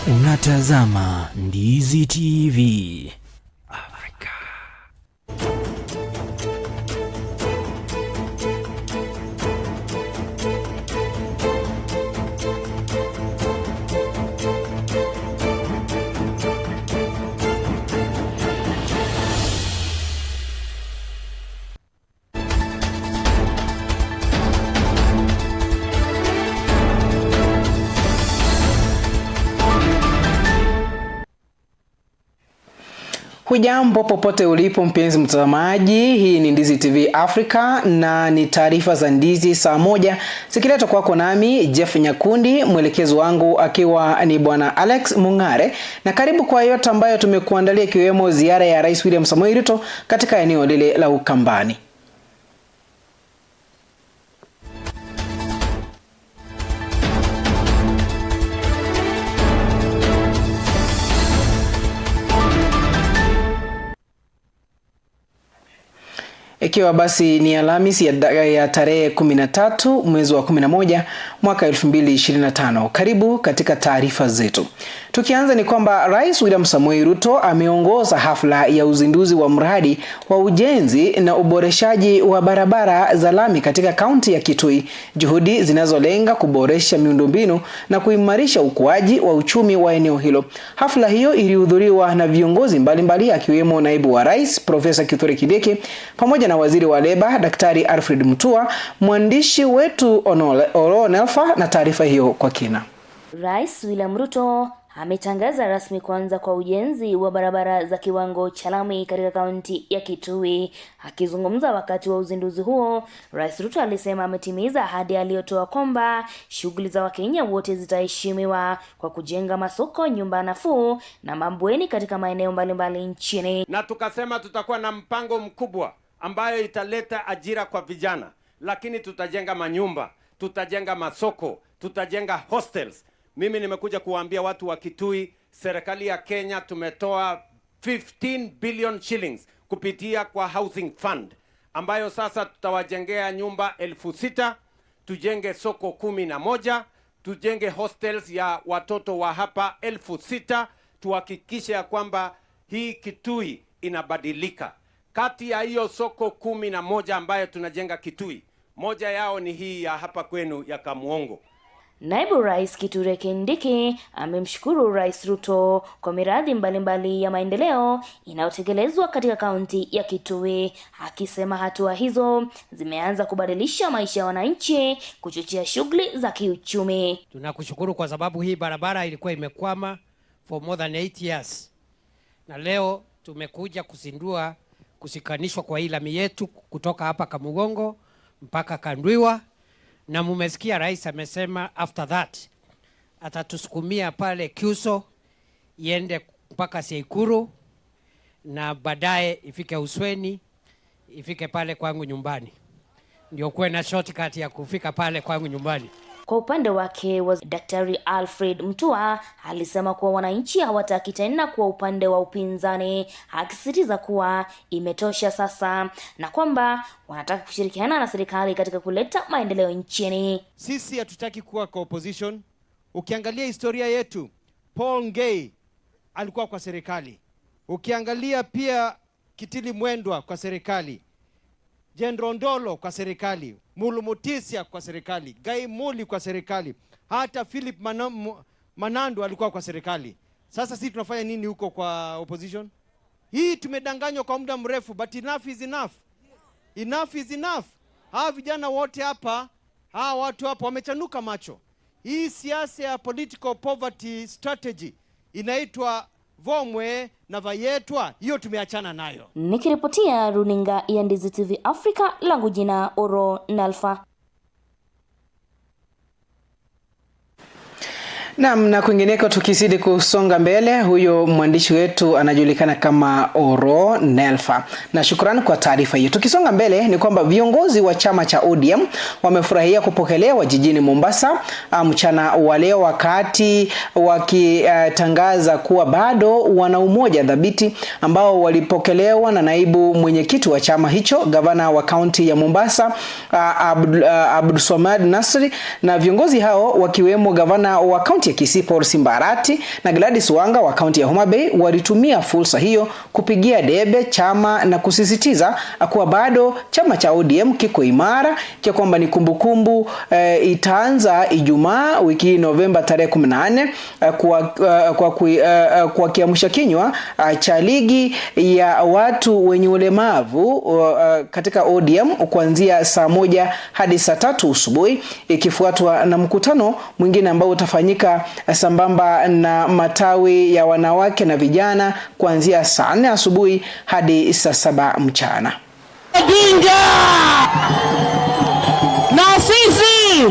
Unatazama Ndizi TV. Hujambo popote ulipo mpenzi mtazamaji, hii ni Ndizi TV Africa na ni taarifa za ndizi saa moja zikiletwa kwako nami Jeff Nyakundi, mwelekezo wangu akiwa ni bwana Alex Mungare, na karibu kwa yote ambayo tumekuandalia ikiwemo ziara ya Rais William Samoei Ruto katika eneo lile la Ukambani. Ikiwa basi ni Alhamisi ya tarehe 13 mwezi wa 11 mwaka 2025. Karibu katika taarifa zetu. Tukianza ni kwamba Rais William Samoei Ruto ameongoza hafla ya uzinduzi wa mradi wa ujenzi na uboreshaji wa barabara za lami katika kaunti ya Kitui, juhudi zinazolenga kuboresha miundombinu na kuimarisha ukuaji wa uchumi wa eneo hilo. Hafla hiyo ilihudhuriwa na viongozi mbalimbali akiwemo naibu wa rais Profesa Kithure Kindiki pamoja na waziri wa leba Daktari Alfred Mutua. Mwandishi wetu Oro Nelfa na taarifa hiyo kwa kina. Rais William Ruto ametangaza rasmi kuanza kwa ujenzi wa barabara za kiwango cha lami katika kaunti ya Kitui. Akizungumza wakati wa uzinduzi huo, Rais Ruto alisema ametimiza ahadi aliyotoa kwamba shughuli za Wakenya wote zitaheshimiwa kwa kujenga masoko, nyumba nafuu na mabweni katika maeneo mbalimbali nchini. Na tukasema tutakuwa na mpango mkubwa ambayo italeta ajira kwa vijana, lakini tutajenga manyumba, tutajenga masoko, tutajenga hostels. Mimi nimekuja kuwaambia watu wa Kitui, serikali ya Kenya tumetoa 15 billion shillings kupitia kwa housing fund, ambayo sasa tutawajengea nyumba 6,000, tujenge soko 11, tujenge hostels ya watoto wa hapa 6,000, tuhakikishe ya kwamba hii Kitui inabadilika. Kati ya hiyo soko 11 ambayo tunajenga Kitui, moja yao ni hii ya hapa kwenu ya Kamuongo. Naibu Rais Kithure Kindiki amemshukuru Rais Ruto kwa miradi mbalimbali ya maendeleo inayotekelezwa katika kaunti ya Kitui, akisema hatua hizo zimeanza kubadilisha maisha ya wananchi, kuchochea shughuli za kiuchumi. Tunakushukuru kwa sababu hii barabara ilikuwa imekwama for more than 8 years. Na leo tumekuja kuzindua kusikanishwa kwa hii lami yetu kutoka hapa Kamugongo mpaka Kandwiwa, na mumesikia rais amesema after that atatusukumia pale Kyuso iende mpaka Seikuru na baadaye ifike Usweni, ifike pale kwangu nyumbani, ndio kuwe na shortcut ya kufika pale kwangu nyumbani. Kwa upande wake Daktari Alfred Mutua alisema kuwa wananchi hawataki tena kuwa upande wa upinzani, akisisitiza kuwa imetosha sasa na kwamba wanataka kushirikiana na serikali katika kuleta maendeleo nchini. Sisi hatutaki kuwa kwa opposition. Ukiangalia historia yetu, Paul Ngei alikuwa kwa serikali. Ukiangalia pia Kitili Mwendwa kwa serikali, General Ndolo kwa serikali, Mulu Mutisia kwa serikali, Gai Muli kwa serikali, hata Philip Manando alikuwa kwa serikali. Sasa sisi tunafanya nini huko kwa opposition? Hii tumedanganywa kwa muda mrefu, but enough is enough. Enough is enough. Hawa vijana wote hapa, hawa watu hapa wamechanuka macho. Hii siasa ya political poverty strategy inaitwa Vomwe na Vayetwa, hiyo tumeachana nayo. Nikiripotia runinga ya Ndizi TV Africa, langu jina Oro Nalfa. Na kwingineko tukizidi kusonga mbele, huyo mwandishi wetu anajulikana kama Oro Nelfa. Na shukrani kwa taarifa hiyo. Tukisonga mbele ni kwamba viongozi wa chama cha ODM wamefurahia kupokelewa jijini Mombasa mchana wa leo, wakati wakitangaza kuwa bado wana umoja dhabiti, ambao walipokelewa na naibu mwenyekiti wa chama hicho, gavana wa kaunti ya Mombasa Abdulswamad Nasri, na viongozi hao wakiwemo gavana wa kaunti kaunti ya Kisii Paul Simbarati na Gladys Wanga wa kaunti ya Homa Bay walitumia fursa hiyo kupigia debe chama na kusisitiza kuwa bado chama cha ODM kiko imara, kwa kwamba ni kumbukumbu itaanza Ijumaa wiki hii Novemba tarehe 18 kwa kiamsha kinywa cha ligi ya watu wenye ulemavu katika ODM kuanzia saa 1 hadi saa 3 asubuhi, ikifuatwa na mkutano mwingine ambao utafanyika sambamba na matawi ya wanawake na vijana kuanzia saa 4 asubuhi hadi saa 7 mchana. Na sisi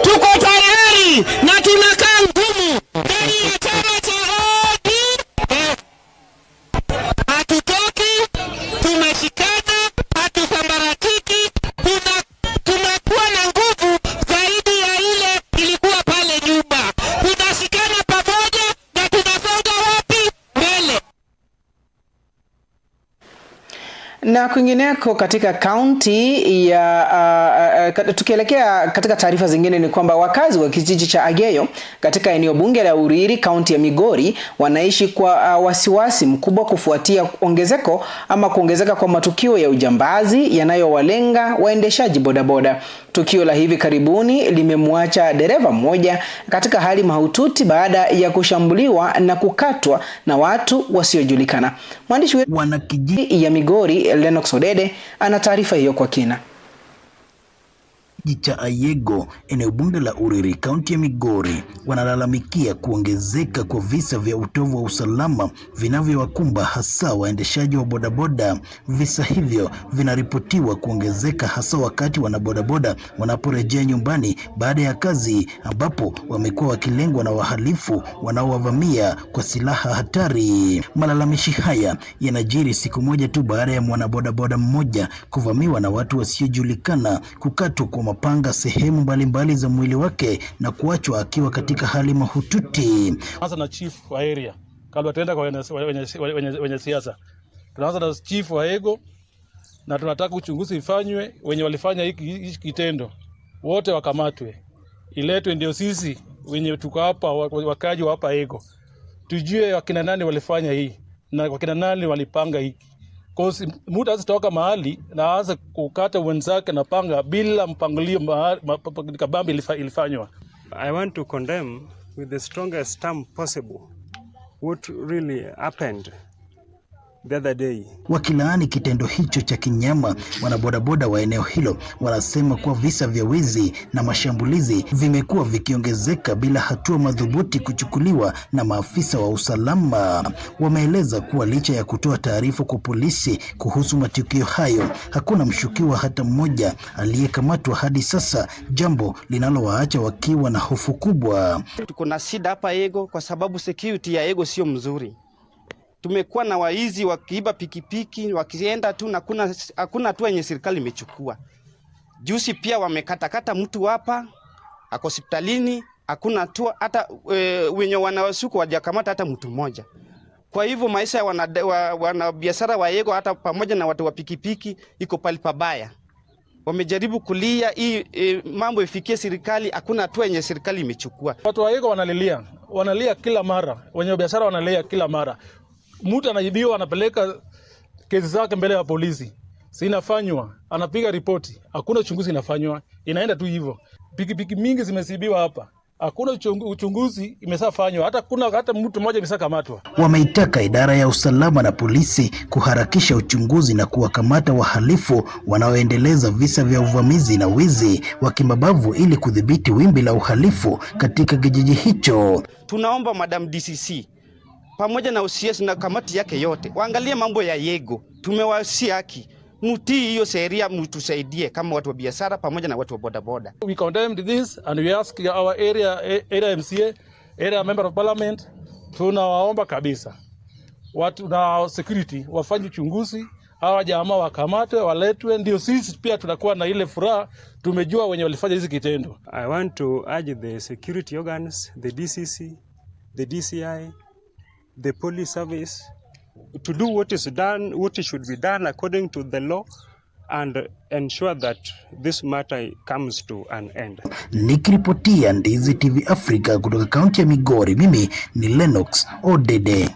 tuko tayari na tunakaa ngumu ndani ya chama cha ODM. Hatutoki, tumeshikana, hatusambaratiki, tunakuwa na nguvu zaidi ya ile ilikuwa pale nyuma. Tunashikana pamoja na tunasonga wapi? Mbele. Na kwingineko katika kaunti ya tukielekea katika taarifa zingine ni kwamba wakazi wa kijiji cha Ageyo katika eneo bunge la Uriri kaunti ya Migori wanaishi kwa wasiwasi mkubwa kufuatia kuongezeka kwa matukio ya ujambazi yanayowalenga waendeshaji bodaboda. Tukio la hivi karibuni limemwacha dereva mmoja katika hali mahututi baada ya kushambuliwa na kukatwa na watu wasiojulikana. Mwandishi wetu wanakijiji ya Migori Lennox Odede ana taarifa hiyo kwa kina. Cha Ayego, eneo bunge la Uriri, kaunti ya Migori, wanalalamikia kuongezeka kwa visa vya utovu wa usalama vinavyowakumba hasa waendeshaji wa bodaboda. Visa hivyo vinaripotiwa kuongezeka hasa wakati wanabodaboda wanaporejea nyumbani baada ya kazi, ambapo wamekuwa wakilengwa na wahalifu wanaowavamia kwa silaha hatari. Malalamishi haya yanajiri siku moja tu baada ya mwanabodaboda mmoja kuvamiwa na watu wasiojulikana, kukatwa kwa mapanga sehemu mbalimbali za mwili wake na kuachwa akiwa katika hali mahututi. Tunaanza na chief wa area kabla tuenda kwa wenye siasa. Tunaanza na chief wa Ego na tunataka uchunguzi ifanywe, wenye walifanya hiki kitendo wote wakamatwe, iletwe ndio sisi wenye tuko hapa wakaji wa hapa Ego tujue wakina nani walifanya hii na wakina nani walipanga hiki. Kosi mtu asitoka mahali na aanze kukata wenzake na panga bila mpangilio kabambi ilifanywa. I want to condemn with the strongest term possible what really happened the other day. Wakilaani kitendo hicho cha kinyama, wanabodaboda wa eneo hilo wanasema kuwa visa vya wizi na mashambulizi vimekuwa vikiongezeka bila hatua madhubuti kuchukuliwa na maafisa wa usalama. Wameeleza kuwa licha ya kutoa taarifa kwa polisi kuhusu matukio hayo, hakuna mshukiwa hata mmoja aliyekamatwa hadi sasa, jambo linalowaacha wakiwa na hofu kubwa. Tuko na shida hapa Ego kwa sababu security ya Ego sio mzuri. Tumekuwa na waizi wakiiba pikipiki wakienda tu na hakuna hatua yenye serikali imechukua. Juzi pia wamekatakata mtu hapa ako hospitalini, hakuna hatua hata wenye wanawasuku wajakamata hata mtu mmoja. Kwa hivyo maisha ya wanabiashara wa Ego hata pamoja na watu wa pikipiki iko pali pabaya. Wamejaribu kulia hii mambo ifikie serikali, hakuna hatua yenye serikali imechukua. Watu wa Ego wanalia kila mara, wenye biashara wanalia kila mara. Mtu anajibiwa anapeleka kesi zake mbele ya polisi. Si inafanywa, anapiga ripoti. Hakuna uchunguzi inafanywa, inaenda tu hivyo. Pikipiki mingi zimesibiwa hapa. Hakuna uchunguzi imesafanywa, hata mtu mmoja imesakamatwa. Wameitaka idara ya usalama na polisi kuharakisha uchunguzi na kuwakamata wahalifu wanaoendeleza visa vya uvamizi na wizi wa kimabavu ili kudhibiti wimbi la uhalifu katika kijiji hicho. Tunaomba Madam DCC pamoja na OCS na kamati yake yote waangalie mambo ya Yego. Tumewasia haki, mtii hiyo sheria, mtusaidie kama watu wa biashara pamoja na watu wa bodaboda. We condemned this and we ask our area MCA, area member of parliament, tunawaomba kabisa watu na security wafanye uchunguzi, hawa jamaa wakamatwe, waletwe, ndio sisi pia tunakuwa na ile furaha tumejua wenye walifanya hizi kitendo. I want to urge the security organs, the DCC, the DCI, the police service to do what is done, what should be done according to the law, and ensure that this matter comes to an end. Nikiripotia Ndizi TV Africa kutoka kaunti ya Migori, mimi ni Lennox Odede.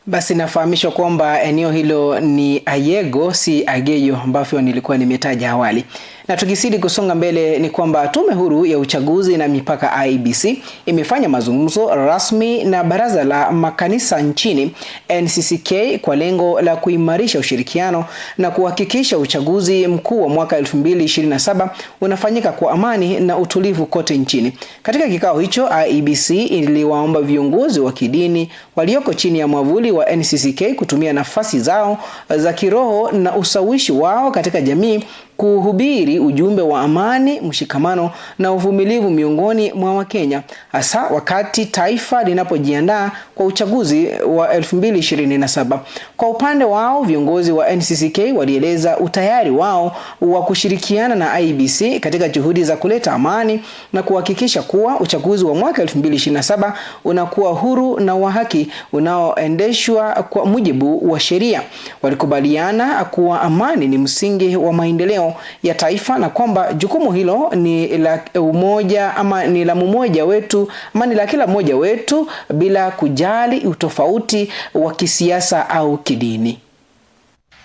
Basi nafahamishwa kwamba eneo hilo ni Ayego, si Ageyo ambavyo nilikuwa nimetaja awali. Na tukisidi kusonga mbele ni kwamba Tume Huru ya Uchaguzi na Mipaka IEBC imefanya mazungumzo rasmi na Baraza la Makanisa nchini NCCK kwa lengo la kuimarisha ushirikiano na kuhakikisha uchaguzi mkuu wa mwaka 2027 unafanyika kwa amani na utulivu kote nchini. Katika kikao hicho, IEBC iliwaomba viongozi wa kidini walioko chini ya mwavuli wa NCCK kutumia nafasi zao za kiroho na ushawishi wao katika jamii kuhubiri ujumbe wa amani, mshikamano na uvumilivu miongoni mwa Wakenya, hasa wakati taifa linapojiandaa kwa uchaguzi wa 2027. Kwa upande wao, viongozi wa NCCK walieleza utayari wao wa kushirikiana na IEBC katika juhudi za kuleta amani na kuhakikisha kuwa uchaguzi wa mwaka 2027 unakuwa huru na wa haki unaoendeshwa kwa mujibu wa sheria. Walikubaliana kuwa amani ni msingi wa maendeleo ya taifa na kwamba jukumu hilo ni la umoja ama ni la mmoja wetu ama ni la kila mmoja wetu bila kujali utofauti wa kisiasa au kidini.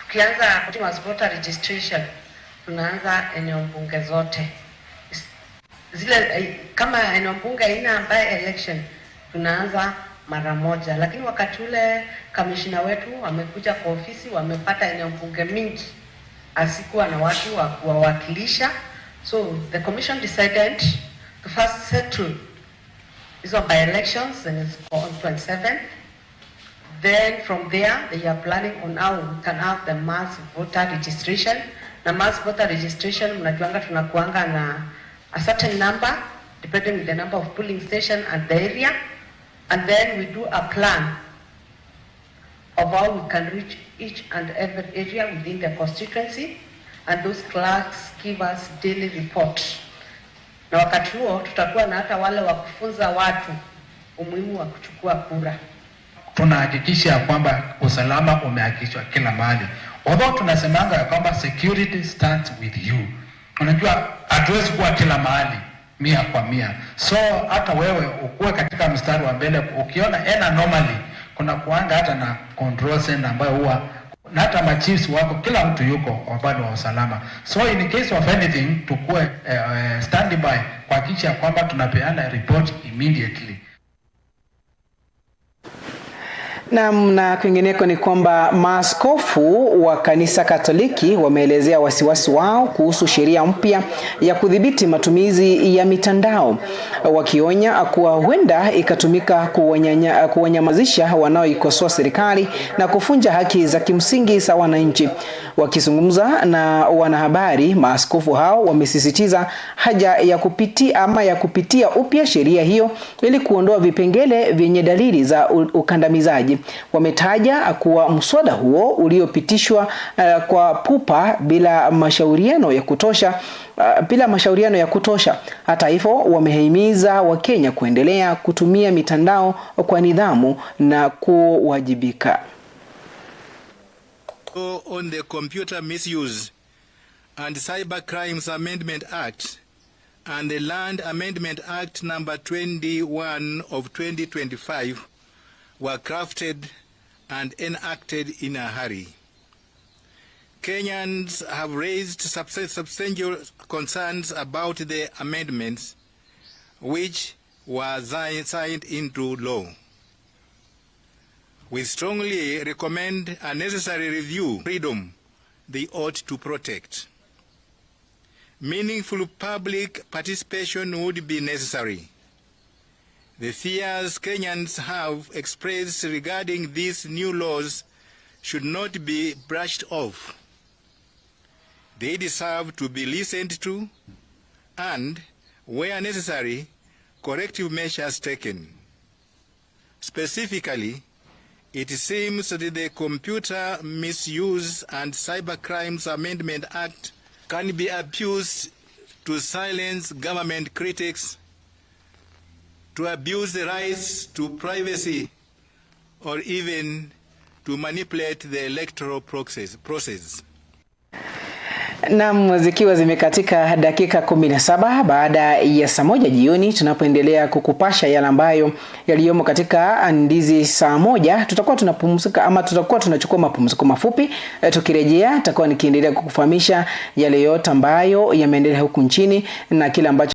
Tukianza kutuma voter registration, tunaanza eneo bunge zote. Zile kama eneo bunge ina ambaye election tunaanza mara moja, lakini wakati ule kamishina wetu wamekuja kwa ofisi, wamepata eneo bunge mingi asikuwa na watu wa kuwawakilisha, so the commission decided to first settle hizo by elections and it's on 27th. Then from there they are planning on how we can have the mass voter registration. Na mass voter registration mnajuanga tunakuanga na a certain number depending on the number of polling station and the area, and then we do a plan of how we can reach each and every area within the constituency, and those clerks give us daily report. Na wakati huo tutakuwa na hata wale wa kufunza watu umuhimu wa kuchukua kura. Tunahakikisha kwamba usalama umehakikishwa kila mahali. Although tunasemanga kwamba security starts with you. Unajua hatuwezi kuwa kila mahali 100%. So hata wewe ukuwe katika mstari wa mbele, ukiona any anomaly kuna kuanga hata na control center ambayo huwa na hata machiefs wako, kila mtu yuko upande wa usalama. So in case of anything tukue standby kuhakikisha kwamba tunapeana report immediately. Na kwingineko ni kwamba maaskofu wa kanisa Katoliki wameelezea wasiwasi wao kuhusu sheria mpya ya kudhibiti matumizi ya mitandao, wakionya kuwa huenda ikatumika kuwanyamazisha wanaoikosoa serikali na kufunja haki za kimsingi za wananchi. Wakizungumza na wanahabari, maaskofu hao wamesisitiza haja ya kupitia upya sheria hiyo ili kuondoa vipengele vyenye dalili za ukandamizaji. Wametaja kuwa mswada huo uliopitishwa kwa pupa bila mashauriano ya kutosha. Hata hivyo, wamehimiza Wakenya kuendelea kutumia mitandao kwa nidhamu na kuwajibika. On the Computer Misuse and Cyber Crimes Amendment Act and the Land Amendment Act number 21 of 2025 were crafted and enacted in a hurry. Kenyans have raised substantial concerns about the amendments which were signed into law. We strongly recommend a necessary review of freedom they ought to protect. Meaningful public participation would be necessary. The fears Kenyans have expressed regarding these new laws should not be brushed off. They deserve to be listened to and, where necessary, corrective measures taken. Specifically, it seems that the Computer Misuse and Cybercrimes Amendment Act can be abused to silence government critics, to abuse the rights to privacy, or even to manipulate the electoral process. Na zikiwa zimekatika dakika 17 baada ya saa 1 jioni, tunapoendelea kukupasha yale ambayo yaliyomo katika ndizi saa 1, tutakuwa tunapumzika ama tutakuwa tunachukua mapumziko mafupi. Tukirejea tutakuwa nikiendelea kukufahamisha yale yote ambayo yameendelea huku nchini na kile ambacho